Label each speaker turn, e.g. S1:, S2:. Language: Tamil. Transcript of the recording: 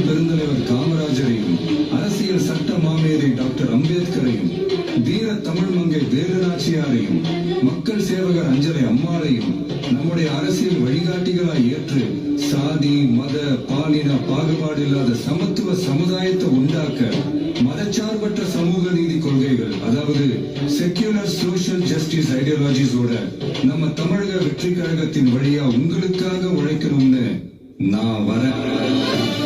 S1: பெருந்தலைவர் காமராஜரையும், அரசியல் சட்ட மாமேதை டாக்டர் அம்பேத்கரையும், வீர தமிழ் மங்கை வேலுநாச்சியாரையும், மக்கள் சேவகர் அஞ்சலை அம்மாளையும் நம்முடைய அரசியல் வழிகாட்டிகளாய் ஏற்று சாதி மத பாலின பாகுபாடு இல்லாத சமத்துவ சமுதாயத்தை உண்டாக்க மதச்சார்பற்ற சமூக நீதி கொள்கைகள், அதாவது செக்யூலர் சோஷியல் ஜஸ்டிஸ் ஐடியாலஜிஸோட நம்ம தமிழக வெற்றி கழகத்தின் வழியா உங்களுக்காக உழைக்கணும்னு நான் வரேன்.